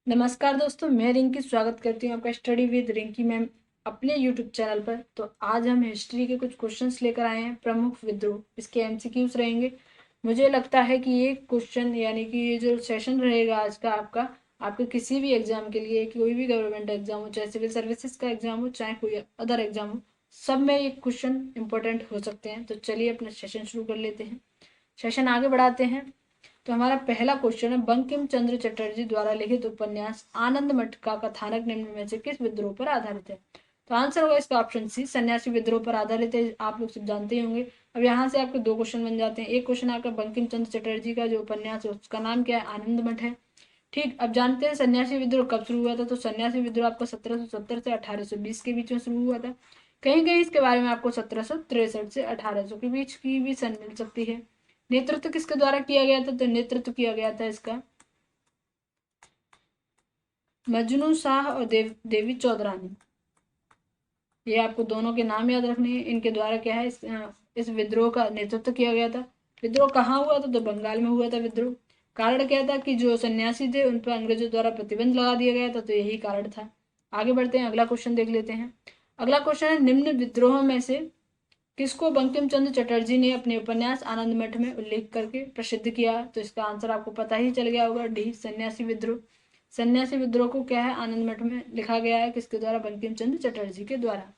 नमस्कार दोस्तों, मैं रिंकी स्वागत करती हूँ आपका स्टडी विद रिंकी मैम अपने यूट्यूब चैनल पर। तो आज हम हिस्ट्री के कुछ क्वेश्चंस लेकर आए हैं। प्रमुख विद्रोह, इसके एमसीक्यूज रहेंगे। मुझे लगता है कि ये क्वेश्चन यानी कि ये जो सेशन रहेगा आज का आपका, आपके किसी भी एग्जाम के लिए, कोई भी गवर्नमेंट एग्जाम हो, चाहे सिविल सर्विसेज का एग्जाम हो, चाहे कोई अदर एग्जाम हो, सब में ये क्वेश्चन इंपॉर्टेंट हो सकते हैं। तो चलिए अपना सेशन शुरू कर लेते हैं, सेशन आगे बढ़ाते हैं। तो हमारा पहला क्वेश्चन है, बंकिम चंद्र चटर्जी द्वारा लिखित उपन्यास आनंद मठ का कथानक निम्न में से किस विद्रोह पर आधारित है? तो आंसर होगा इसका ऑप्शन सी, सन्यासी विद्रोह पर आधारित है। आप लोग सब जानते ही होंगे। अब यहाँ से आपके दो क्वेश्चन बन जाते हैं। एक क्वेश्चन आपका, बंकिम चंद्र चटर्जी का जो उपन्यास है उसका नाम क्या है? आनंद मठ है। ठीक, अब जानते हैं सन्यासी विद्रोह कब शुरू हुआ था। तो सन्यासी विद्रोह आपको 1770 से 1820 के बीच में शुरू हुआ था। कहीं कहीं इसके बारे में आपको 1763 से 1800 के बीच की भी सन मिल सकती है। नेतृत्व किसके द्वारा किया गया था? तो नेतृत्व किया गया था इसका मजनू शाह और देवी चौधरानी। ये आपको दोनों के नाम याद रखने हैं। इनके द्वारा क्या है, इस विद्रोह का नेतृत्व किया गया था। विद्रोह कहाँ हुआ था? तो बंगाल में हुआ था विद्रोह। कारण क्या था कि जो सन्यासी थे उन पर अंग्रेजों द्वारा प्रतिबंध लगा दिया गया था, तो यही कारण था। आगे बढ़ते हैं, अगला क्वेश्चन देख लेते हैं। अगला क्वेश्चन है, निम्न विद्रोह में से किसको बंकिम चंद्र चटर्जी ने अपने उपन्यास आनंद मठ में उल्लेख करके प्रसिद्ध किया? तो इसका आंसर आपको पता ही चल गया होगा, डी, सन्यासी विद्रोह। सन्यासी विद्रोह को क्या है, आनंद मठ में लिखा गया है, किसके द्वारा? बंकिम चंद्र चटर्जी के द्वारा।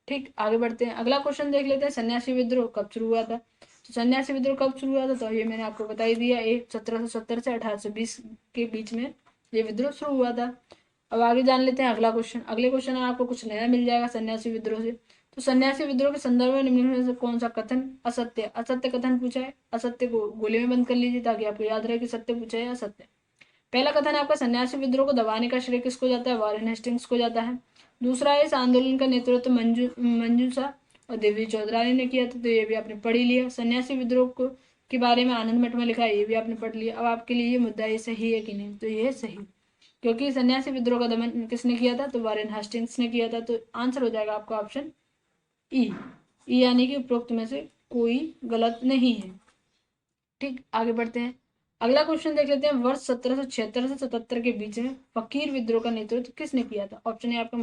ठीक, आगे बढ़ते हैं, अगला क्वेश्चन देख लेते हैं, सन्यासी विद्रोह कब शुरू हुआ था? तो सन्यासी विद्रोह कब शुरू हुआ था? तो ये मैंने आपको बता ही दिया, 1770 से 1820 के बीच में ये विद्रोह शुरू हुआ था। अब आगे जान लेते हैं अगला क्वेश्चन। अगले क्वेश्चन में आपको कुछ नया मिल जाएगा सन्यासी विद्रोह से। तो सन्यासी विद्रोह के संदर्भ में निम्न में से कौन सा कथन असत्य? असत्य कथन पूछा है। असत्य को गोले में बंद कर लीजिए ताकि आपको याद रहे कि सत्य पूछा है या असत्य। पहला कथन है आपका, सन्यासी विद्रोह को दबाने का श्रेय किसको जाता है? वॉरेन हेस्टिंग्स को जाता है। दूसरा है, इस आंदोलन का नेतृत्व मंजूषा और देवी चौधरानी ने किया था, तो ये भी आपने पढ़ ही लिया। सन्यासी विद्रोह को के बारे में आनंद मठ में लिखा है, ये भी आपने पढ़ लिया। अब आपके लिए ये मुद्दा ये सही है कि नहीं? तो ये है सही, क्योंकि सन्यासी विद्रोह का दमन किसने किया था? तो वॉरेन हेस्टिंग्स ने किया था। तो आंसर हो जाएगा आपका ऑप्शन ई। ई यानी कि उपरोक्त में से कोई गलत नहीं है। ठीक, आगे बढ़ते हैं, अगला क्वेश्चन देख लेते हैं। वर्ष 1776 से 77 के बीच में फकीर विद्रोह का नेतृत्व किसने किया था? ऑप्शन है आपका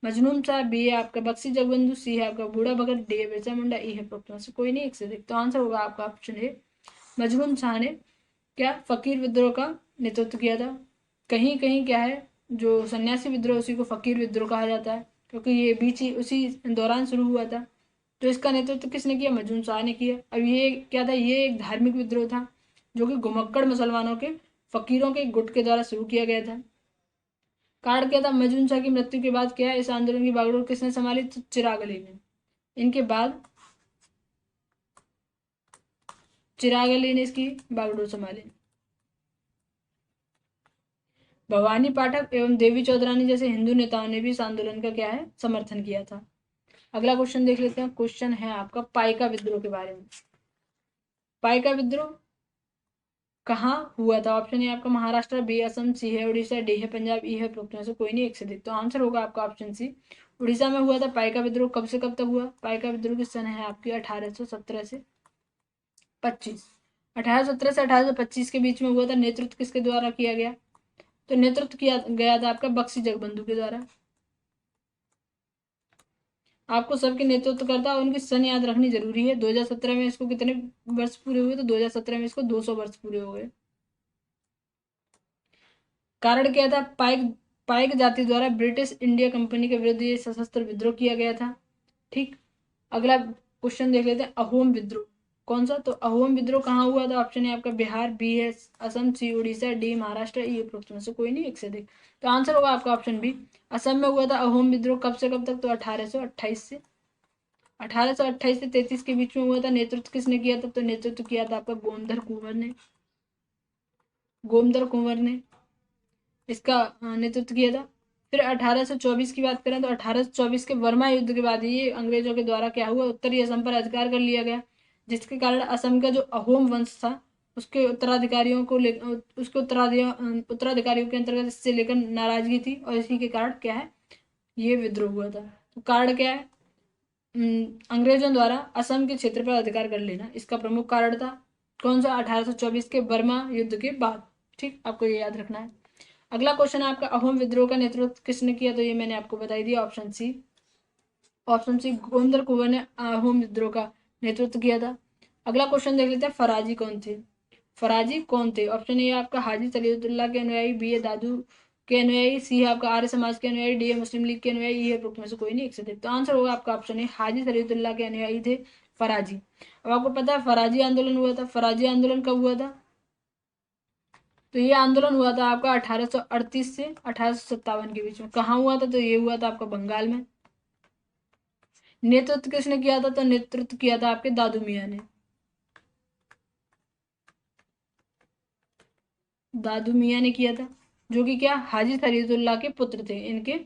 मजनून शाह, बी है आपका बख्शी जगबंधु, सी है आपका बूढ़ा भगत, डी है बिरसा मुंडा, ई है उपरोक्त में से कोई नहीं, एक से अधिक। तो आंसर होगा आपका ऑप्शन है, मजनून शाह ने क्या फकीर विद्रोह का नेतृत्व किया था। कहीं कहीं क्या है, जो सन्यासी विद्रोह उसी को फकीर विद्रोह कहा जाता है, क्योंकि ये बीच ही उसी दौरान शुरू हुआ था। तो इसका नेतृत्व किसने किया? मजनून शाह ने किया। अब ये क्या था? ये एक धार्मिक विद्रोह था जो कि घुमक्कड़ मुसलमानों के फकीरों के गुट के द्वारा शुरू किया गया था। कारण क्या था? मजनून शाह की मृत्यु के बाद क्या है, इस आंदोलन की बागडोर किसने संभाली? तो चिराग अली ने। इनके बाद चिराग अली ने इसकी बागडोर संभाली। भवानी पाठक एवं देवी चौधरानी जैसे हिंदू नेताओं ने भी इस आंदोलन का क्या है, समर्थन किया था। अगला क्वेश्चन देख लेते हैं। क्वेश्चन है आपका पाइका विद्रोह के बारे में। पाइका विद्रोह कहाँ हुआ था? ऑप्शन है आपका महाराष्ट्र, बी असम, सी है उड़ीसा, डी है पंजाब, ई है उपरोक्त में से कोई नहीं, एक से अधिक। तो आंसर होगा आपका ऑप्शन सी, उड़ीसा में हुआ था पाइका विद्रोह। कब से कब तक हुआ? पाइका विद्रोह की सन है आपकी 1817 से 25। 1817 से 1825 के बीच में हुआ था। नेतृत्व किसके द्वारा किया गया? तो नेतृत्व किया गया था आपका बख्शी जगबंधु के द्वारा। आपको सबके नेतृत्व करता और उनकी सन याद रखनी जरूरी है। 2017 में इसको कितने वर्ष पूरे हुए? तो 2017 में इसको 200 वर्ष पूरे हो गए। कारण क्या था? पाइक पाइक जाति द्वारा ब्रिटिश इंडिया कंपनी के विरुद्ध ये सशस्त्र विद्रोह किया गया था। ठीक, अगला क्वेश्चन देख लेते हैं, अहोम विद्रोह कौन सा? तो अहोम विद्रोह कहाँ हुआ था? ऑप्शन है आपका बिहार, बी है असम, सी उड़ीसा, डी महाराष्ट्र, ई उपरोक्त में से कोई नहीं, एक से अधिक। तो आंसर होगा आपका ऑप्शन बी, असम में हुआ था अहोम विद्रोह। कब से कब तक? तो 1828 से 1828 से 33 के बीच में हुआ था। नेतृत्व किसने किया था? तो नेतृत्व किया था आपका गोमधर कुंवर ने। गोमधर कुंवर ने इसका नेतृत्व किया था। फिर 1824 की बात करें तो 1824 के वर्मा युद्ध के बाद ये अंग्रेजों के द्वारा क्या हुआ, उत्तरी असम पर अधिकार कर लिया गया, जिसके कारण असम का जो अहोम वंश था उसके उत्तराधिकारियों को उसके उत्तराधिकारियों के अंतर्गत इससे लेकर नाराजगी थी, और इसी के कारण क्या है, ये विद्रोह हुआ था। तो कारण क्या है? अंग्रेजों द्वारा असम के क्षेत्र पर अधिकार कर लेना इसका प्रमुख कारण था। कौन सा? 1824 के बर्मा युद्ध के बाद। ठीक, आपको ये याद रखना है। अगला क्वेश्चन है आपका, अहोम विद्रोह का नेतृत्व किसने किया? तो ये मैंने आपको बताई दिया, option C. Option C, Govind Kunwar ने अहोम विद्रोह का नेतृत्व किया था। अगला क्वेश्चन देख लेते हैं, फराजी कौन थे? फराजी कौन थे? ऑप्शन ए आपका हाजी सलीउद्दौला के अनुयायी, बी है दादू के अनुयायी, सी है आपका आर्य समाज के अनुयायी, डी है मुस्लिम लीग के अनुयायी, ई है उपरोक्त में से कोई नहीं, एक से अधिक। तो आंसर होगा आपका ऑप्शन ए, हाजी सलीउद्दौला के अनुयायी थे फराजी। अब आपको पता है फराजी आंदोलन हुआ था, फराजी आंदोलन कब हुआ था? तो ये आंदोलन हुआ था आपका 1838 से 1857 के बीच में। कहाँ हुआ था? तो ये हुआ था आपका बंगाल में। नेतृत्व किसने किया था? तो नेतृत्व किया था आपके दादू मियाँ ने। दादू मियाँ ने किया था, जो कि क्या, हाजी फरीदुल्लाह के पुत्र थे, इनके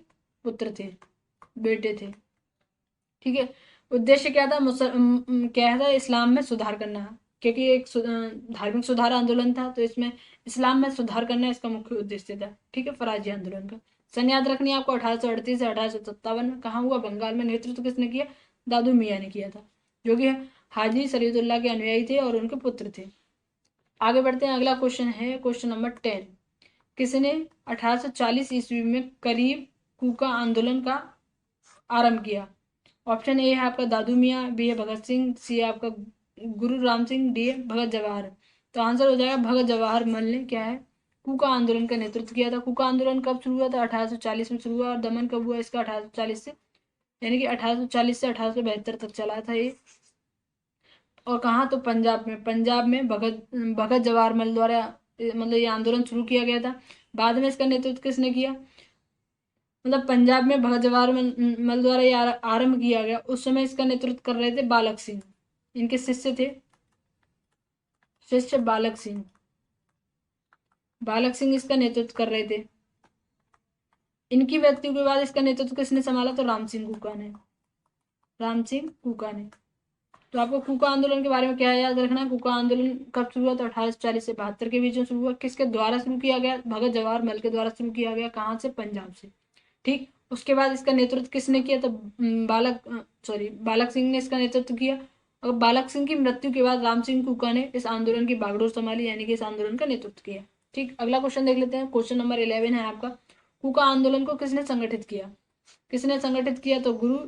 पुत्र थे, बेटे थे। ठीक है। उद्देश्य क्या था? क्या था? इस्लाम में सुधार करना, क्योंकि एक धार्मिक सुधार आंदोलन था, तो इसमें इस्लाम में सुधार करना इसका मुख्य उद्देश्य था। ठीक है, फराजी आंदोलन का। सन याद रखनी है आपको, 1838 से 1857 में। कहाँ हुआ? बंगाल में। नेतृत्व किसने किया? दादू मियाँ ने किया था, जो कि हाजी शरीयतुल्लाह के अनुयायी थे और उनके पुत्र थे। आगे बढ़ते हैं, अगला क्वेश्चन है क्वेश्चन नंबर 10। किसने 1840 ईस्वी में करीब कूका आंदोलन का आरंभ किया? ऑप्शन ए है आपका दादू मियाँ, बी है भगत सिंह, सी है आपका गुरु राम सिंह, डी है भगत जवाहर। तो आंसर हो जाएगा भगत जवाहर मल ने क्या है, कूका आंदोलन का नेतृत्व किया था। कूका आंदोलन कब शुरू हुआ था? 1840 में शुरू हुआ, और दमन कब हुआ इसका? 1840 से, यानी कि 1840 से 1872 तक चला था ये। और कहाँ? तो पंजाब में। पंजाब में भगत भगत जवाहर मल द्वारा मतलब ये आंदोलन शुरू किया गया था। बाद में इसका नेतृत्व किसने किया? मतलब पंजाब में भगत जवाहर मल द्वारा ये आरंभ किया गया। उस समय इसका नेतृत्व कर रहे थे बालक सिंह, इनके शिष्य थे, शिष्य बालक सिंह। बालक सिंह इसका नेतृत्व कर रहे थे। इनकी मृत्यु के बाद इसका नेतृत्व किसने संभाला? तो राम सिंह कूका ने, राम सिंह कूका ने। तो आपको कूका आंदोलन के बारे में क्या याद रखना है? कूका आंदोलन कब शुरू हुआ? तो 1840 से 72 के बीच में शुरू हुआ। किसके द्वारा शुरू किया गया? भगत जवाहर मल के द्वारा शुरू किया गया। कहाँ से? पंजाब से। ठीक। उसके बाद इसका नेतृत्व किसने किया? तो बालक सिंह ने इसका नेतृत्व किया। और बालक सिंह की मृत्यु के बाद राम सिंह कूका ने इस आंदोलन की बागडोर संभाली, यानी कि इस आंदोलन का नेतृत्व किया। ठीक। अगला क्वेश्चन देख लेते हैं, क्वेश्चन नंबर 11 है आपका, कूका आंदोलन को किसने संगठित किया? किसने संगठित किया? तो गुरु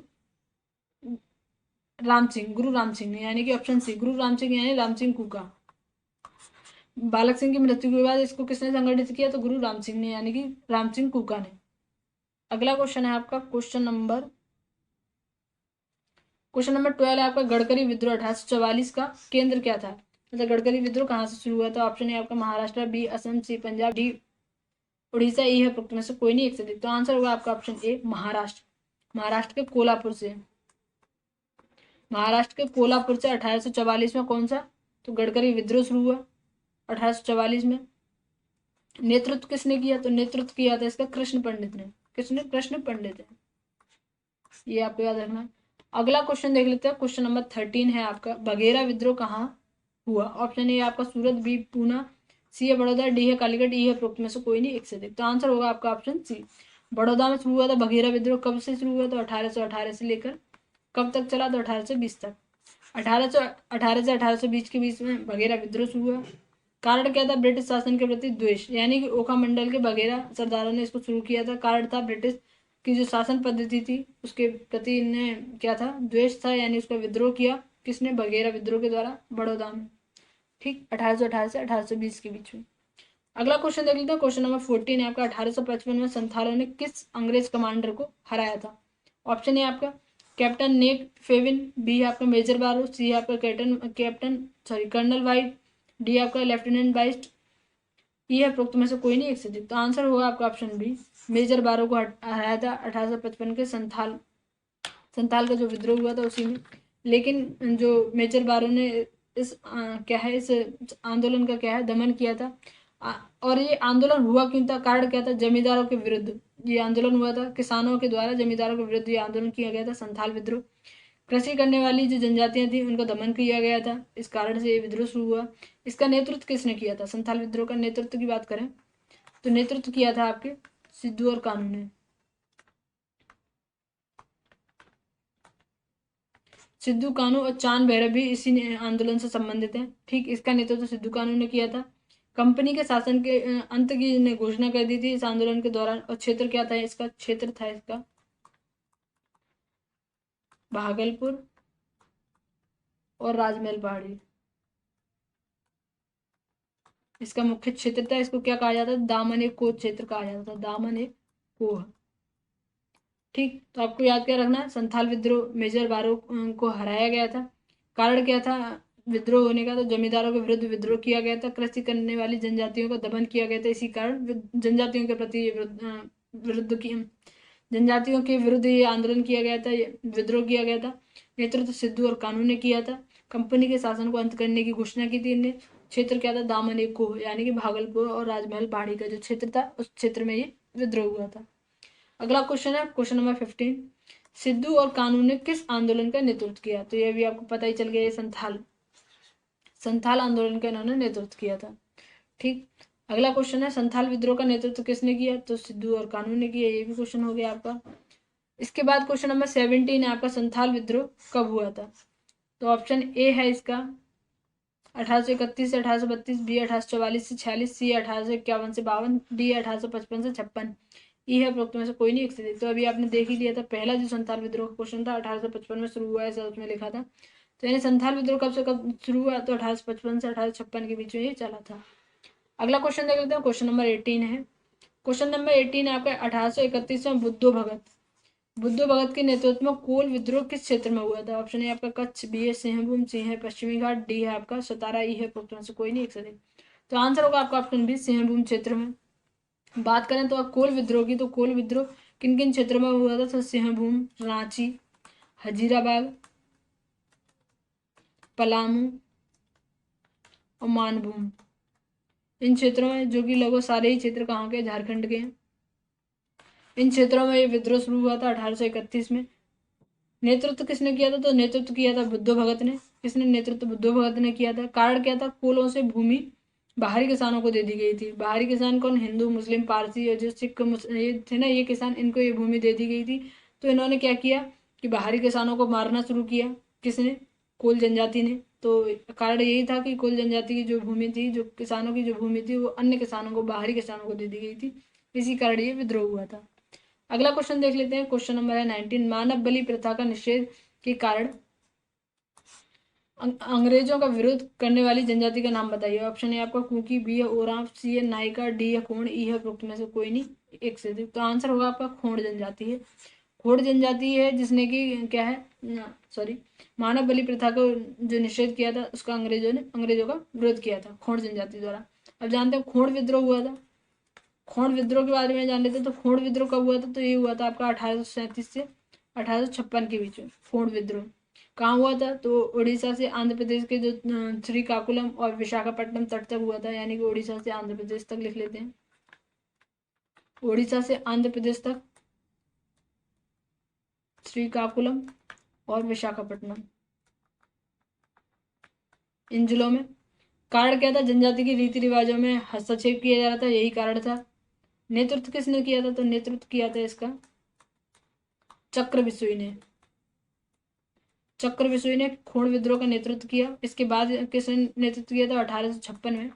राम सिंह, गुरु राम सिंह ने, यानी कि ऑप्शन सी, गुरु राम सिंह यानी राम सिंह कूका। बालक सिंह की मृत्यु के बाद इसको किसने संगठित किया? तो गुरु राम सिंह ने, यानी कि राम सिंह कूका ने। अगला क्वेश्चन है आपका क्वेश्चन नंबर 12 है आपका, गडकरी विद्रोह 1844 का केंद्र क्या था? मतलब गडकरी विद्रोह कहाँ से शुरू हुआ था? ऑप्शन है आपका महाराष्ट्र, बी असम, सी पंजाब, डी उड़ीसा, ई है उपरोक्त में से कोई नहीं, एक से अधिक। तो आंसर होगा आपका ऑप्शन ए, महाराष्ट्र। महाराष्ट्र के कोल्हापुर से। महाराष्ट्र के कोल्हापुर से 1844 में कौन सा? तो गडकरी विद्रोह शुरू हुआ 1844 में। नेतृत्व किसने किया? तो नेतृत्व किया था इसका कृष्ण पंडित ने। किसने? कृष्ण पंडित है, ये आपको याद रखना है। अगला क्वेश्चन देख लेते हैं, क्वेश्चन नंबर 13 है आपका, बघेरा विद्रोह कहाँ हुआ? ऑप्शन ए आपका सूरत, बी पूना, सी है बड़ौदा, डी है कालीकट, ई है उपरोक्त में से कोई नहीं, एक से अधिक। तो आंसर होगा आपका ऑप्शन सी, बड़ौदा में शुरू हुआ था बघेरा विद्रोह। कब से शुरू हुआ? तो 1818 से लेकर कब तक चला? तो 1820 तक। 1818 से 1820 के बीच में बघेरा विद्रोह शुरू हुआ। कारण क्या था? ब्रिटिश शासन के प्रति द्वेष, यानी कि ओखा मंडल के बघेरा सरदारों ने इसको शुरू किया था। कारण था ब्रिटिश की जो शासन पद्धति थी उसके प्रति इन्हें क्या था? द्वेष था, यानी उसका विद्रोह किया। किसने? बघेरा विद्रोह के द्वारा, बड़ौदा में। ठीक, 1818 से 1820 के बीच में। अगला क्वेश्चन देख लेते हैं, क्वेश्चन नंबर 14 है आपका, 1855 में संथालों ने किस अंग्रेज कमांडर को हराया था? ऑप्शन है आपका कैप्टन नेक फेविन, बी है आपका मेजर बारो, सी है आपका कर्नल वाइट, डी आपका लेफ्टिनेंट बाइस्ट, ई है उपरोक्त में से कोई नहीं, एक से अधिक। तो आंसर होगा आपका ऑप्शन बी, मेजर बारो को हराया था 1855 के संथाल का जो विद्रोह हुआ था उसी में। लेकिन जो मेजर बारो ने क्या है, इस आंदोलन का क्या है, दमन किया था। और ये आंदोलन हुआ क्यों था? कारण क्या था? जमींदारों के विरुद्ध ये आंदोलन हुआ था। किसानों के द्वारा जमींदारों के विरुद्ध ये आंदोलन किया गया था, संथाल विद्रोह। कृषि करने वाली जो जनजातियां थी उनको दमन किया गया था, इस कारण से ये विद्रोह शुरू हुआ। इसका नेतृत्व किसने किया था? संथाल विद्रोह का नेतृत्व की बात करें तो नेतृत्व किया था आपके सिद्धू और कानू ने। सिद्धू कानू और चांद भैरव भी इसी आंदोलन से संबंधित हैं। ठीक, इसका नेतृत्व सिद्धू कानू ने किया था। कंपनी के शासन के अंत की ने घोषणा कर दी थी इस आंदोलन के दौरान। और क्षेत्र क्या था इसका? क्षेत्र था इसका भागलपुर और राजमहल पहाड़ी। इसका मुख्य क्षेत्र था। इसको क्या कहा जाता है? दामन कोह क्षेत्र कहा जाता था, दामन कोह। ठीक, तो आपको याद क्या रखना है? संथाल विद्रोह, मेजर बारो को हराया गया था। कारण क्या था विद्रोह होने का? तो जमींदारों के विरुद्ध विद्रोह किया गया था, कृषि करने वाली जनजातियों का दमन किया गया था। इसी कारण जनजातियों के प्रति विरुद्ध की जनजातियों के विरुद्ध ये आंदोलन किया गया था, विद्रोह किया गया था। नेतृत्व सिद्धू और कानू ने किया था। कंपनी के शासन को अंत करने की घोषणा की थी इनने। क्षेत्र क्या था? दामन कोह, यानी कि भागलपुर और राजमहल पहाड़ी का जो क्षेत्र था उस क्षेत्र में ये विद्रोह हुआ था। अगला क्वेश्चन है क्वेश्चन नंबर 15। सिद्धू और कानू ने किस आंदोलन का नेतृत्व किया? तो ये भी आपको पता ही चल गया, ये संथाल आंदोलन का इन्होंने नेतृत्व किया था। ठीक, अगला क्वेश्चन है संथाल विद्रोह का नेतृत्व किसने किया? तो सिद्धू और कानू ने किया। ये भी क्वेश्चन हो गया आपका। इसके बाद क्वेश्चन नंबर 17 है आपका, संथाल विद्रोह कब हुआ था? तो ऑप्शन ए है इसका 1831 से 1832, बी 1844 से 46, सी 1851 से 52, डी 1855 से 56। ई है उपरोक्त में से कोई नहीं एक से अधिक। तो अभी आपने देख ही लिया था, पहला जो संथाल विद्रोह का क्वेश्चन था 1855 में शुरू हुआ है, ऐसा उसमें लिखा था। तो यानी संथाल विद्रोह कब से कब शुरू हुआ? तो 1855 से 1856 के बीच में ये चला था। अगला क्वेश्चन देख लेते हैं, क्वेश्चन नंबर 18 है। क्वेश्चन नंबर 18 है आपका 1831 में बुद्धो भगत के नेतृत्व में कोल विद्रोह किस क्षेत्र में हुआ था? ऑप्शन ए आपका कच्छ, बी है सिंहभूम, सी है पश्चिमी घाट, डी है आपका सतारा, ई है उपरोक्त में से कोई नहीं एक से अधिक। तो आंसर होगा आपका ऑप्शन बी, सिंहभूम क्षेत्र में। बात करें तो कोल विद्रोह की, तो कोल विद्रोह किन किन क्षेत्रों में हुआ था? तो सिंहभूम, रांची, हजीराबाद, पलामू और मानभूम, इन क्षेत्रों में, जो कि लगभग सारे ही क्षेत्र कहाँ के? झारखंड के हैं। इन क्षेत्रों में ये विद्रोह शुरू हुआ था 1831 में। नेतृत्व किसने किया था? तो नेतृत्व किया था बुद्धो भगत ने। किसने नेतृत्व? बुद्धो भगत ने किया था। कारण क्या था? कोलों से भूमि बाहरी किसानों को दे दी गई थी। बाहरी किसान कौन? हिंदू, मुस्लिम, पारसी और जो सिख ये थे ना, ये किसान, इनको ये भूमि दे दी गई थी। तो इन्होंने क्या किया कि बाहरी किसानों को मारना शुरू किया। किसने? कोल जनजाति ने। तो कारण यही था कि कोल जनजाति की जो भूमि थी, जो किसानों की जो भूमि थी, वो अन्य किसानों को, बाहरी किसानों को दे दी गई थी। इसी कारण ये विद्रोह हुआ था। अगला क्वेश्चन देख लेते हैं, क्वेश्चन नंबर है 19। मानव बलि प्रथा का निषेध के कारण अंग्रेजों का विरोध करने वाली जनजाति का नाम बताइए। ऑप्शन है आपका कुकी, बी है ओरांव, सी है नायका, डी है खोंड, ई है उपरोक्त में से कोई नहीं एक से अधिक। तो आंसर होगा आपका खोंड जनजाति है। खोंड जनजाति है जिसने की क्या है, सॉरी, मानव बलि प्रथा को जो निषेध किया था उसका अंग्रेजों का विरोध किया था खोंड जनजाति द्वारा। अब जानते हैं खोंड विद्रोह हुआ था। खोंड विद्रोह के बारे में जान लेते हैं। तो खोंड विद्रोह कब हुआ था? तो ये हुआ था आपका 1837 से 1856 के बीच में। खोंड विद्रोह कहाँ हुआ था? तो उड़ीसा से आंध्र प्रदेश के जो श्रीकाकुलम और विशाखापट्टनम तट तक हुआ था, यानी कि उड़ीसा से आंध्र प्रदेश तक लिख लेते हैं। उड़ीसा से आंध्र प्रदेश तक श्रीकाकुलम और विशाखापट्टनम, इन जिलों में। कारण क्या था? जनजाति के रीति रिवाजों में हस्तक्षेप किया जा रहा था, यही कारण था। नेतृत्व किसने किया था? तो नेतृत्व किया था इसका चक्र बिसोई ने। चक्र बिसोई ने खोंड विद्रोह का नेतृत्व किया। इसके बाद किसने नेतृत्व किया था? 1856 में।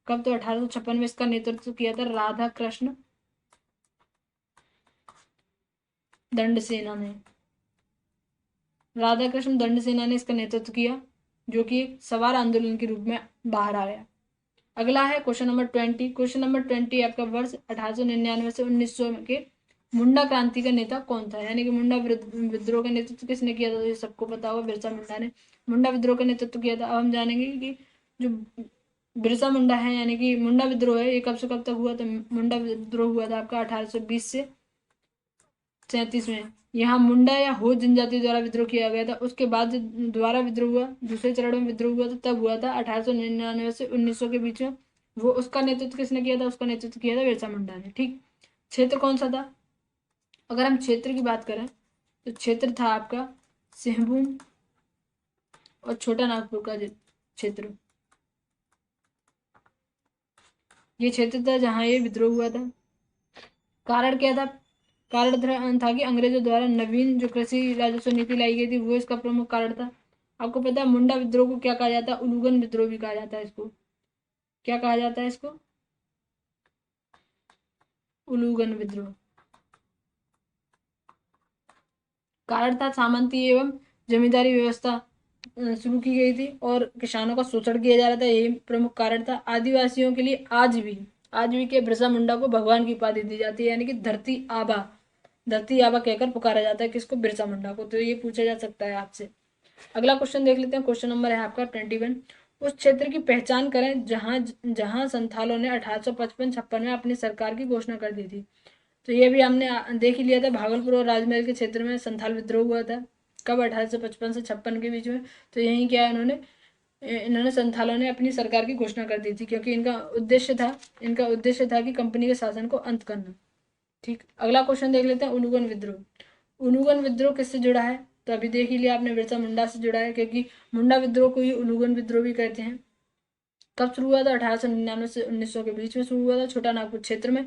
कब? तो 1856 में इसका नेतृत्व किया था राधा कृष्ण दंड सेना ने। राधा कृष्ण दंड सेना ने इसका नेतृत्व किया, जो कि एक सवार आंदोलन के रूप में बाहर आया। अगला है क्वेश्चन नंबर 20। क्वेश्चन नंबर 20 आपका वर्ष 1899 से 1900 के मुंडा क्रांति का नेता कौन था? यानी कि मुंडा विद्रोह का नेतृत्व किसने किया था? तो ये सबको पता होगा, बिरसा मुंडा ने मुंडा विद्रोह का नेतृत्व किया था। अब हम जानेंगे कि जो बिरसा मुंडा है, यानी कि मुंडा विद्रोह है, ये कब से कब तक हुआ? तो मुंडा विद्रोह हुआ था आपका 1820 से 37 में। यहाँ मुंडा या हो जनजाति द्वारा विद्रोह किया गया था। उसके बाद दोबारा विद्रोह हुआ, दूसरे चरण में विद्रोह हुआ, तो तब हुआ था 1899 से 1900 के बीच में। वो उसका नेतृत्व किसने किया था? उसका नेतृत्व किया था बिरसा मुंडा ने। ठीक, क्षेत्र कौन सा था? अगर हम क्षेत्र की बात करें तो क्षेत्र था आपका सिंहभूम और छोटा नागपुर का क्षेत्र। ये क्षेत्र था जहां ये विद्रोह हुआ था। कारण क्या था? कारण था कि अंग्रेजों द्वारा नवीन जो कृषि राजस्व नीति लाई गई थी, वो इसका प्रमुख कारण था। आपको पता है मुंडा विद्रोह को क्या कहा जाता है? उलूगन विद्रोह भी कहा जाता है इसको। क्या कहा जाता है इसको? उलूगन विद्रोह। कारण था सामंती एवं जमींदारी व्यवस्था शुरू की गई थी और किसानों का शोषण किया जा रहा था, यही प्रमुख कारण था। आदिवासियों के लिए आज भी के बिरसा मुंडा को भगवान की उपाधि दी जाती है, यानी कि धरती आबा कहकर पुकारा जाता है किसको? बिरसा मुंडा को। तो ये पूछा जा सकता है आपसे। अगला क्वेश्चन देख लेते हैं। क्वेश्चन नंबर है आपका 21। उस क्षेत्र की पहचान करें जहां जहां संथालों ने 1855-56 में अपनी सरकार की घोषणा कर दी थी। तो ये भी हमने देख ही लिया था, भागलपुर और राजमहल के क्षेत्र में संथाल विद्रोह हुआ था। कब? 1855 से 56 के बीच में। तो यही क्या है, इन्होंने संथालों ने अपनी सरकार की घोषणा कर दी थी, क्योंकि इनका उद्देश्य था कि कंपनी के शासन को अंत करना। ठीक, अगला क्वेश्चन देख लेते हैं। उलूगन विद्रोह। उलूगन विद्रोह किससे जुड़ा है? तो अभी देख ही लिया आपने, बिरसा मुंडा से जुड़ा है, क्योंकि मुंडा विद्रोह को ही उलूगन विद्रोह भी कहते हैं। कब शुरू हुआ था? 1899 से 1900 के बीच में शुरू हुआ था, छोटा नागपुर क्षेत्र में।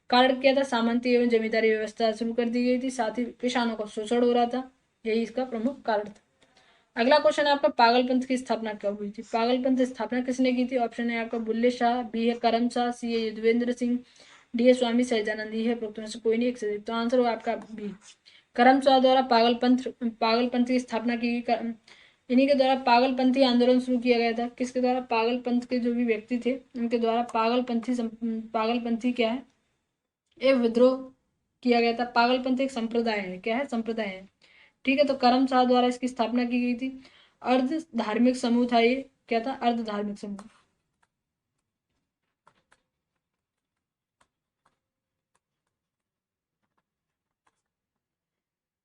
कारण क्या था? सामंती एवं जमींदारी व्यवस्था शुरू कर दी गई थी, साथ ही किसानों का शोषण हो रहा था, यही इसका प्रमुख कारण था। अगला क्वेश्चन है आपका, पागलपंथ की स्थापना कब हुई थी? पागलपंथ की स्थापना किसने की थी? ऑप्शन है आपका बुल्ले शाह, बी है करम शाह, सी है युद्धवेंद्र सिंह, डी है स्वामी सहजानंद, ई है उपरोक्त में से कोई नहीं एक से। तो आंसर होगा आपका बी, करम शाह द्वारा पागलपंथ की स्थापना की गई। इन्हीं के द्वारा पागलपंथी आंदोलन शुरू किया गया था। किसके द्वारा? पागलपंथ के जो भी व्यक्ति थे उनके द्वारा पागलपंथी क्या है? एक विद्रोह किया गया था। पागलपंथ एक संप्रदाय है, क्या है? संप्रदाय है। ठीक है, तो करम शाह द्वारा इसकी स्थापना की गई थी। अर्ध धार्मिक समूह था ये, क्या था? अर्ध धार्मिक समूह।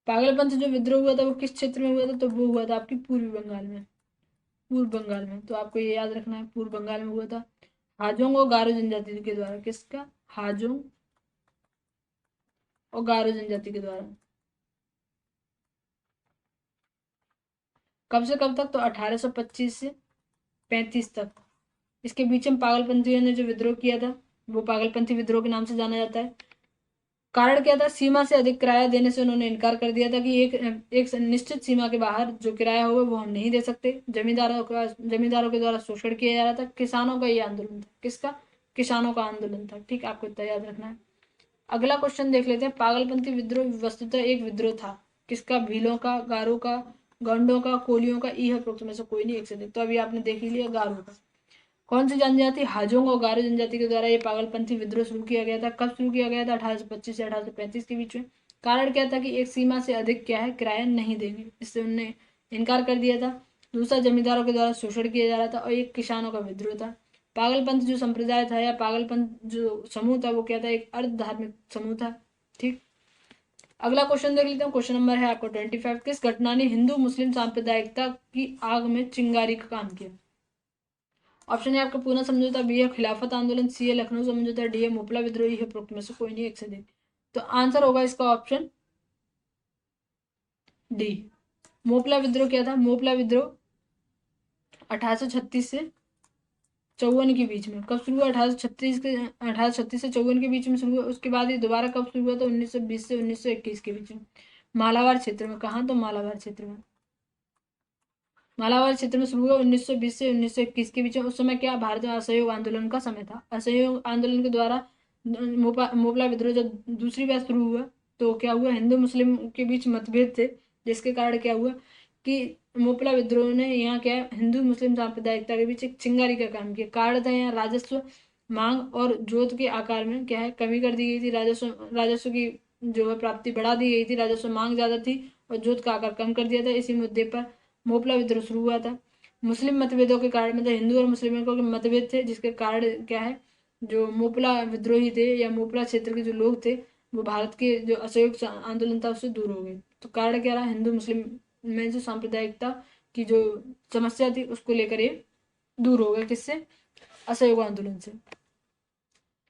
पागलपंथ जो विद्रोह हुआ था वो किस क्षेत्र में हुआ था? तो वो हुआ था आपकी पूर्वी बंगाल में। पूर्व बंगाल में, तो आपको ये याद रखना है, पूर्व बंगाल में हुआ था। हाजोंग और गारो जनजाति के द्वारा। किसका? हाजोंग और गारो जनजाति के द्वारा। कब से कब तक? तो 1825 से 35 तक। इसके बीच में पागलपंथियों ने जो विद्रोह किया था वो पागलपंथी विद्रोह के नाम से जाना जाता है। कारण क्या था? सीमा से अधिक किराया देने से उन्होंने इनकार कर दिया था कि एक निश्चित सीमा के बाहर जो किराया होगा वो हम नहीं दे सकते। जमींदारों के द्वारा शोषण किया जा रहा था। किसानों का ये आंदोलन था। किसका? किसानों का आंदोलन था। ठीक, आपको इतना याद रखना है। अगला क्वेश्चन देख लेते हैं। पागलपंथी विद्रोह वस्तुतः एक विद्रोह था। किसका? भीलों का, गारो का, गंडों का, कोलियों का, ई है उपरोक्त में से कोई नहीं एक से अधिक। तो अभी आपने देख ही लिया, गारो का। कौन सी जनजाति? हाजोंग और गारो जनजाति के द्वारा ये पागलपंथी विद्रोह शुरू किया गया था। कब शुरू किया गया था? 1825 से 1835 के बीच में। कारण क्या था? कि एक सीमा से अधिक क्या है, किराया नहीं देंगे, इससे उन्होंने इनकार कर दिया था। दूसरा, जमींदारों के द्वारा शोषण किया जा रहा था। और एक किसानों का विद्रोह था। पागलपंथ जो संप्रदाय था या पागलपंथ जो समूह था वो क्या था? एक अर्ध धार्मिक समूह था। ठीक, अगला क्वेश्चन देख लेते हैं। क्वेश्चन नंबर है आपको 25। किस घटना ने हिंदू मुस्लिम सांप्रदायिकता की आग में चिंगारी का काम किया? ऑप्शन है आपका पूना समझौता, बी है खिलाफत आंदोलन, सी है लखनऊ समझौता, डी है मोपला विद्रोही है उपरोक्त में से कोई नहीं एक से दे। तो आंसर होगा इसका ऑप्शन डी, मोपला विद्रोह। क्या था? मोपला विद्रोह 1836 से 54 के बीच में। कब शुरू हुआ? 1836 से 54 के बीच में शुरू हुआ। उसके बाद ये दोबारा कब शुरू हुआ? तो 1920 से 1921 के बीच में, मालाबार क्षेत्र में। कहाँ? तो मालाबार क्षेत्र में। मालाबार क्षेत्र में शुरू हुआ 1920 से 1921 के बीच में। उस समय क्या? भारत में असहयोग आंदोलन का समय था। असहयोग आंदोलन के द्वारा मोपला विद्रोह जब दूसरी बार शुरू हुआ तो क्या हुआ? हिंदू मुस्लिम के बीच मतभेद थे, जिसके कारण क्या हुआ कि मोपला विद्रोह ने यहाँ क्या है, हिंदू मुस्लिम सांप्रदायिकता के बीच एक चिंगारी का काम किया। कारण था यहाँ राजस्व मांग और जोत के आकार में क्या है, कमी कर दी गई थी। राजस्व की जो है प्राप्ति बढ़ा दी गई थी, राजस्व मांग ज्यादा थी और जोत का आकार कम कर दिया था। इसी मुद्दे पर मोपला विद्रोह शुरू हुआ था। मुस्लिम मतभेदों के कारण, मतलब हिंदू और मुस्लिमों के मतभेद थे, जिसके कारण क्या है, जो मोपला विद्रोही थे या मोपला क्षेत्र के जो लोग थे वो भारत के जो असहयोग आंदोलन था उससे दूर हो गए। तो कारण क्या रहा? हिंदू मुस्लिम में जो सांप्रदायिकता की जो समस्या थी उसको लेकर ये दूर हो गए। किससे? असहयोग आंदोलन से।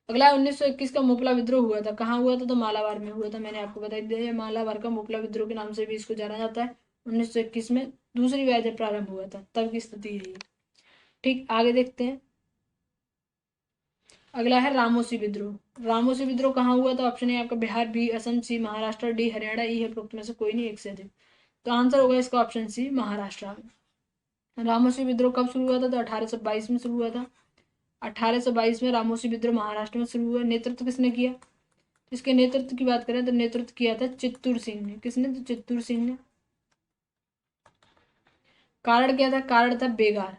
अगला 1921 का मोपला विद्रोह हुआ था। कहाँ हुआ था? तो मालाबार में हुआ था। मैंने आपको बता दिया, मालाबार का मोपला विद्रोह के नाम से भी इसको जाना जाता है। 1921 में दूसरी बार जब प्रारंभ हुआ था तब की स्थिति यही है। ठीक, आगे देखते हैं। अगला है रामोसी विद्रोह। रामोसी विद्रोह कहाँ हुआ था? ऑप्शन है आपका बिहार, बी असम, सी महाराष्ट्र, डी हरियाणा, ई है उपरोक्त में से कोई नहीं एक से अधिक। तो आंसर होगा इसका ऑप्शन सी, महाराष्ट्र। रामोसी विद्रोह कब शुरू हुआ था? तो 1822 में शुरू हुआ था। 1822 में रामोसी विद्रोह महाराष्ट्र में शुरू हुआ। नेतृत्व किसने किया? इसके नेतृत्व की बात करें तो नेतृत्व किया था चित्तूर सिंह ने। किसने? तो चित्तूर सिंह ने। कारण क्या था? कारण था बेगार।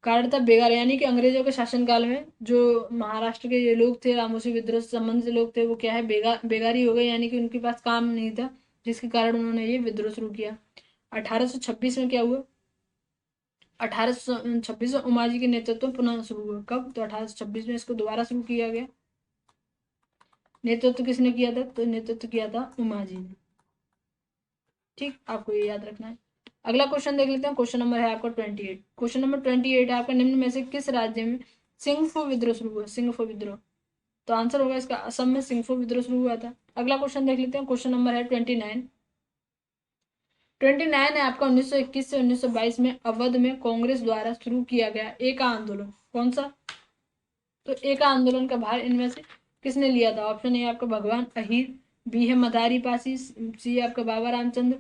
कारण था बेगार, यानी कि अंग्रेजों के शासनकाल में जो महाराष्ट्र के ये लोग थे, रामोसी विद्रोह से संबंधित लोग थे, वो क्या है, बेगारी हो गए, यानी कि उनके पास काम नहीं था, जिसके कारण उन्होंने ये विद्रोह शुरू किया। 1826 में क्या हुआ? 1826 में उमाजी के नेतृत्व में पुनः शुरू हुआ। कब? तो 1826 में इसको दोबारा शुरू किया गया। नेतृत्व किसने किया था? तो नेतृत्व किया था उमाजी ने। ठीक, आपको ये याद रखना है। अगला क्वेश्चन देख लेते हैं। क्वेश्चन नंबर है आपका 28। क्वेश्चन नंबर 28 है आपका, निम्न में से किस राज्य में सिंगफो विद्रोह शुरू हुआ? सिंगफो विद्रोह, तो आंसर होगा इसका असम में सिंगफो विद्रोह शुरू हुआ था। अगला क्वेश्चन देख लेते हैं। क्वेश्चन नंबर है 29। 29 है आपका, 1921 से 1922 में अवध में कांग्रेस द्वारा शुरू किया गया एका आंदोलन कौन सा? तो एका आंदोलन का भार इनमें से किसने लिया था? ऑप्शन ए आपका भगवान अहीर, बी है मदारी पासी, सी है आपका बाबा रामचंद्र,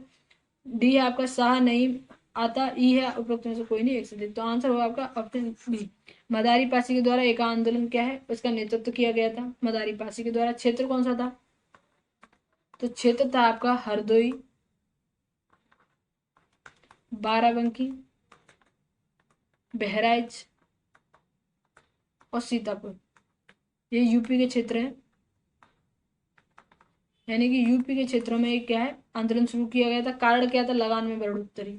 डी है आपका शाह नईम आता, ई है उपरोक्त में से कोई नहीं, एक से तो आंसर होगा आपका ऑप्शन बी, मदारी पासी के द्वारा एक आंदोलन क्या है, उसका नेतृत्व किया गया था मदारी पासी के द्वारा। क्षेत्र कौन सा था? तो क्षेत्र था आपका हरदोई, बाराबंकी, बहराइच और सीतापुर। ये यूपी के क्षेत्र हैं, यानी कि यूपी के क्षेत्रों में एक क्या है, आंदोलन शुरू किया गया था। कारण क्या था? लगान में बढ़ोतरी।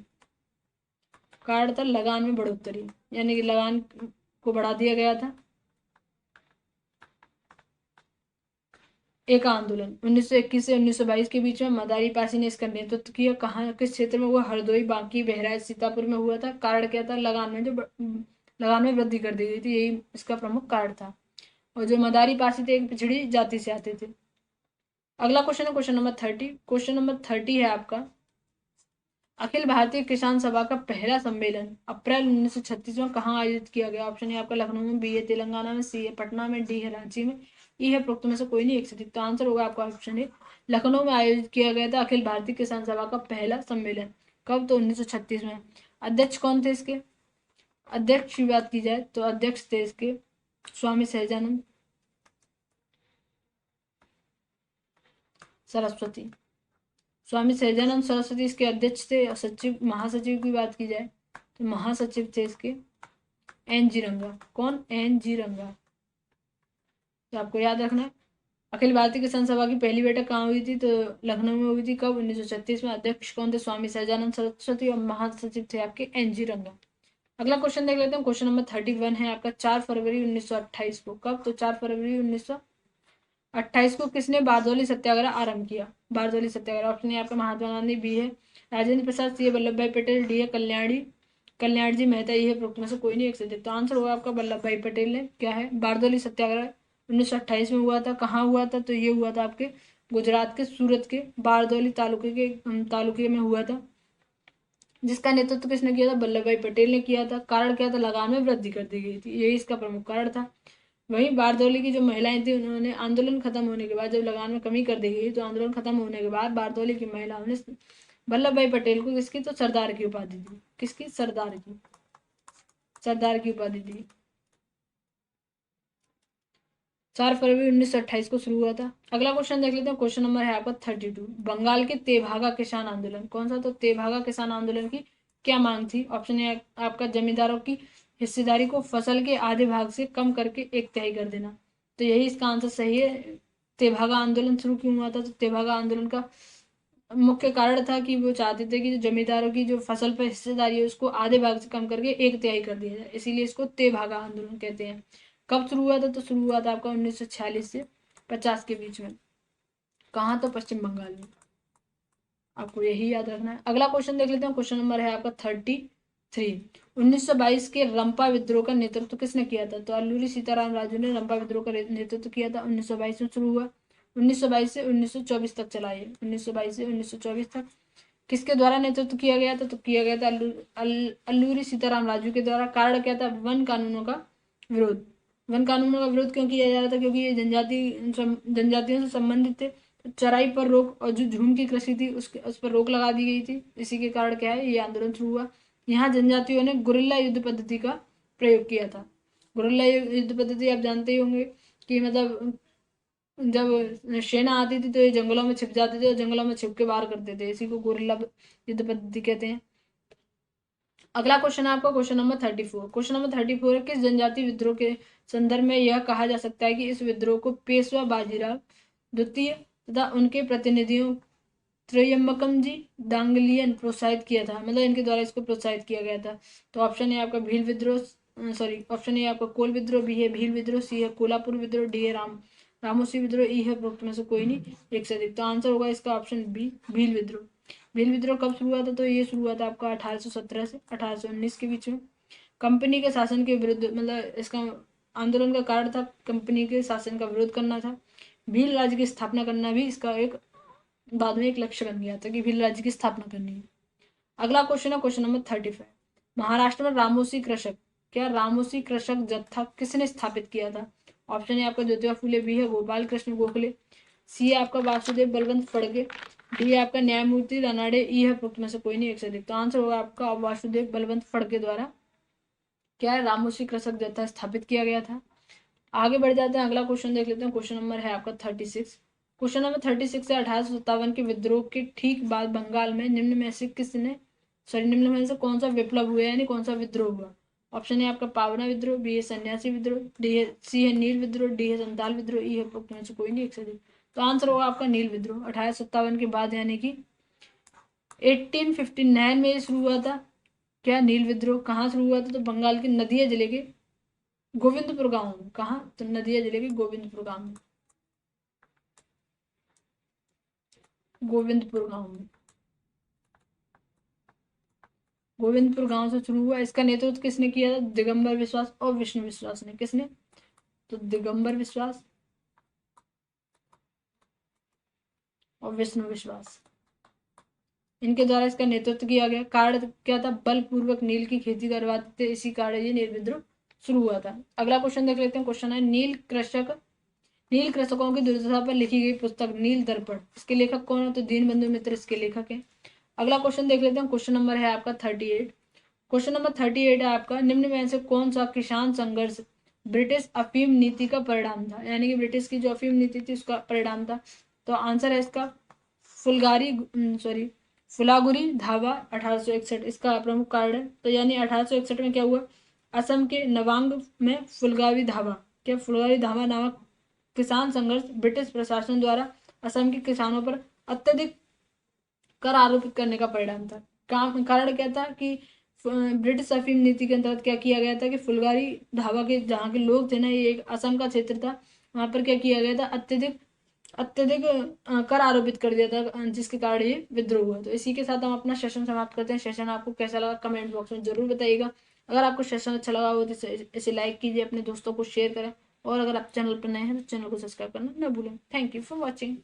कारण था लगान में बढ़ोतरी, यानी कि लगान को बढ़ा दिया गया था। एक आंदोलन 1921 से 1922 के बीच में मदारी पासी ने इसका नेतृत्व किया। कहाँ, किस क्षेत्र में हुआ? हरदोई, बांकी, बहराइच, सीतापुर में हुआ था। कारण क्या था? लगान में लगान में वृद्धि कर दी गई थी, यही इसका प्रमुख कारण था। और जो मदारी पासी थे एक पिछड़ी जाति से आते थे। अगला क्वेश्चन है क्वेश्चन नंबर 30। क्वेश्चन नंबर 30 है आपका, अखिल भारतीय किसान सभा का पहला सम्मेलन अप्रैल 1936 में कहाँ आयोजित किया गया? ऑप्शन है आपका लखनऊ में, बी है तेलंगाना में, सी है पटना में, डी है रांची में, ई है उपरोक्त में से कोई नहीं, एक से अधिक। तो आंसर होगा आपका ऑप्शन है लखनऊ में आयोजित किया गया था अखिल भारतीय किसान सभा का पहला सम्मेलन। कब? तो 1936 में। अध्यक्ष कौन थे इसके? अध्यक्ष की बात की जाए तो अध्यक्ष थे इसके स्वामी सहजानंद सरस्वती। स्वामी सहजानंद सरस्वती इसके अध्यक्ष थे। सचिव, महासचिव की बात की जाए तो महासचिव थे इसके एन जी रंगा। कौन? एन जी रंगा। तो आपको याद रखना है। अखिल भारतीय किसान सभा की पहली बैठक कहाँ हुई थी? तो लखनऊ में हुई थी। कब? 1936 में। अध्यक्ष कौन थे? स्वामी सहजानंद सरस्वती और महासचिव थे आपके एन जी रंगा। अगला क्वेश्चन देख लेते हैं। क्वेश्चन नंबर 31 है आपका, 4 फरवरी 1928 को। कब? तो 4 फरवरी 1928 को किसने बारदौली सत्याग्रह आरंभ किया? बारदौली सत्याग्रह, ऑप्शन है आपका महात्मा गांधी, बी है राजेंद्र प्रसाद, सी है वल्लभ भाई पटेल, डी है कल्याण जी मेहता, ये है उपरोक्त में से कोई नहीं, एक से। तो आंसर होगा आपका वल्लभ भाई पटेल ने क्या है, बारदौली सत्याग्रह 1928 में हुआ था। कहाँ हुआ था? तो ये हुआ था आपके गुजरात के सूरत के बारदौली तालुके में हुआ था, जिसका नेतृत्व किसने किया था? वल्लभ भाई पटेल ने किया था। कारण क्या था? लगान में वृद्धि कर दी गई थी, यही इसका प्रमुख कारण था। वहीं बारदौली की जो महिलाएं थी, उन्होंने आंदोलन खत्म होने के बाद, जब लगान में कमी कर दी गई तो आंदोलन खत्म होने के बाद बारदौली की महिलाओं ने वल्लभ भाई पटेल को किसकी? तो सरदार की उपाधि दी। किसकी? सरदार की उपाधि दी। 4 फरवरी 1928 को शुरू हुआ था। अगला क्वेश्चन देख लेते हैं। क्वेश्चन नंबर है आपका 32। बंगाल के तेभागा किसान आंदोलन कौन सा? तो तेभागा किसान आंदोलन की क्या मांग थी? ऑप्शन है आपका जमींदारों की हिस्सेदारी को फसल के आधे भाग से कम करके 1/3 कर देना। तो यही इसका आंसर सही है। तेभागा आंदोलन शुरू क्यों हुआ था? तो तेभागा आंदोलन का मुख्य कारण था कि वो चाहते थे कि जो जमींदारों की जो फसल पर हिस्सेदारी है उसको आधे भाग से कम करके 1/3 कर दिया जाए, इसीलिए इसको तेभागा आंदोलन कहते हैं। कब शुरू हुआ था? तो शुरू हुआ था आपका 1946 से 50 के बीच में। कहाँ? तो पश्चिम बंगाल में। आपको यही याद रखना है। अगला क्वेश्चन देख लेते हैं। क्वेश्चन नंबर है आपका 33। 1922 के रंपा विद्रोह का नेतृत्व किसने किया था? तो अल्लूरी सीताराम राजू ने रंपा विद्रोह का नेतृत्व किया था। 1922 में शुरू हुआ, 1922 से 1924 तक चला ये, 1922 से 1924 तक। किसके द्वारा नेतृत्व किया गया था? तो किया गया था अल्लूरी सीताराम राजू के द्वारा। कारण क्या था? वन कानूनों का विरोध। वन कानूनों का विरोध क्यों किया जा रहा था? क्योंकि ये जनजातियों से संबंधित थे। चराई पर रोक और जो झूम की कृषि थी उस पर रोक लगा दी गई थी। इसी के कारण क्या है, ये आंदोलन शुरू हुआ। यहाँ जनजातियों ने गुरिल्ला युद्ध पद्धति का प्रयोग किया था। गुरिल्ला युद्ध पद्धति आप जानते ही होंगे कि मतलब जब सेना आती थी तो ये जंगलों में छिप जाते थे और जंगलों में छिप के वार करते थे, इसी को गुरिल्ला युद्ध पद्धति कहते हैं। अगला क्वेश्चन है आपका क्वेश्चन नंबर 34। क्वेश्चन नंबर 34 है, किस जनजाति विद्रोह के संदर्भ में यह कहा जा सकता है कि इस विद्रोह को पेशवा बाजीराव द्वितीय तथा उनके प्रतिनिधियों त्रयंबकम जी डांगलियन प्रोत्साहित किया था, मतलब इनके द्वारा इसको प्रोत्साहित किया गया था। तो ऑप्शन है आपका भील विद्रोह, सॉरी ऑप्शन है आपका कोल विद्रोह, बी है भील विद्रोह, सी है कोल्हापुर विद्रोह, डी है रामोसी विद्रोह, ई है उपरोक्त में से कोई नहीं एक से अधिक। तो आंसर होगा इसका ऑप्शन बी भील विद्रोह। भील विद्रोह कब शुरू हुआ था? तो ये शुरू हुआ था आपका 1817 से 1819 के बीच में। कंपनी के शासन के विरुद्ध, मतलब इसका आंदोलन का कारण था कंपनी के शासन का विरोध करना था। भील राज्य की स्थापना करना भी इसका एक बाद में एक लक्ष्य बन गया था कि भील राज्य की स्थापना करनी है। अगला क्वेश्चन है क्वेश्चन नंबर 35। महाराष्ट्र में रामोसी कृषक, क्या रामोसी कृषक जत्था किसने स्थापित किया था? ऑप्शन है आपका ज्योतिबा फुले, बी है गोपाल कृष्ण गोखले, सी है आपका वासुदेव बलवंत फड़के, डी है आपका न्यायमूर्ति रानाडे, ई है उपरोक्त में से कोई नहीं एक से अधिक। तो आंसर होगा आपका वासुदेव बलवंत फड़के द्वारा क्या है रामोसी कृषक जत्था स्थापित किया गया था। आगे बढ़ जाते हैं, अगला क्वेश्चन देख लेते हैं। क्वेश्चन नंबर है आपका 36। क्वेश्चन नंबर 36 है 1857 के विद्रोह के ठीक बाद बंगाल में निम्न में से कौन सा विप्लव हुआ, यानी कौन सा विद्रोह हुआ? ऑप्शन है आपका पावना विद्रोह, बी है सन्यासी विद्रोह, डी है सी है नील विद्रोह, डी है संताल विद्रोह, ई है उपरोक्त में से कोई नहीं एक से अधिक। तो आंसर होगा आपका नील विद्रोह। 1857 के बाद यानी कि 1859 में ये शुरू हुआ था। क्या नील विद्रोह कहाँ शुरू हुआ था? तो बंगाल के नदिया जिले के गोविंदपुर गांव में। कहाँ? तो नदिया जिले के गोविंदपुर गांव में, गोविंदपुर गांव में, गोविंदपुर गांव से शुरू हुआ। इसका नेतृत्व किसने किया था? दिगंबर विश्वास और विष्णु विश्वास ने। किसने? तो दिगंबर विश्वास और विष्णु विश्वास, इनके द्वारा इसका नेतृत्व किया गया। कारण क्या था? बलपूर्वक नील की खेती करवाते थे, इसी कारण ये नील विद्रोह शुरू हुआ था। अगला क्वेश्चन देख लेते हैं। क्वेश्चन है नील कृषकों की दुर्दशा पर लिखी गई पुस्तक नील दर्पण, इसके लेखक कौन है? तो दीनबंधु मित्र इसके लेखक हैं। अगला क्वेश्चन देख लेते हैं। क्वेश्चन नंबर है आपका 38। क्वेश्चन नंबर 38 है आपका, निम्न में से कौन सा किसान संघर्ष ब्रिटिश अफीम नीति का परिणाम था, यानी कि ब्रिटिश की जो अफीम नीति थी उसका परिणाम था? तो आंसर है इसका फुलागुरी धावा 1861 इसका प्रमुख कारण है। तो यानी 1861 में क्या हुआ? असम के नवांग में फुलगावी धावा, क्या फुलगावी धावा नामक किसान संघर्ष ब्रिटिश प्रशासन द्वारा असम के किसानों पर अत्यधिक कर आरोपित करने का परिणाम था। कारण क्या था कि ब्रिटिश अफीम नीति के अंतर्गत क्या किया गया था कि फुलगारी ढाबा के जहाँ के लोग थे ना, ये एक असम का क्षेत्र था, वहां पर क्या किया गया था? अत्यधिक अत्यधिक कर आरोपित कर दिया था, जिसके कारण ये विद्रोह हुआ। तो इसी के साथ हम अपना सेशन समाप्त करते हैं। सेशन आपको कैसा लगा कमेंट बॉक्स में जरूर बताइएगा। अगर आपको सेशन अच्छा लगा हो तो इसे लाइक कीजिए, अपने दोस्तों को शेयर करें, और अगर आप चैनल पर नए हैं तो चैनल को सब्सक्राइब करना न भूलें। Thank you for watching.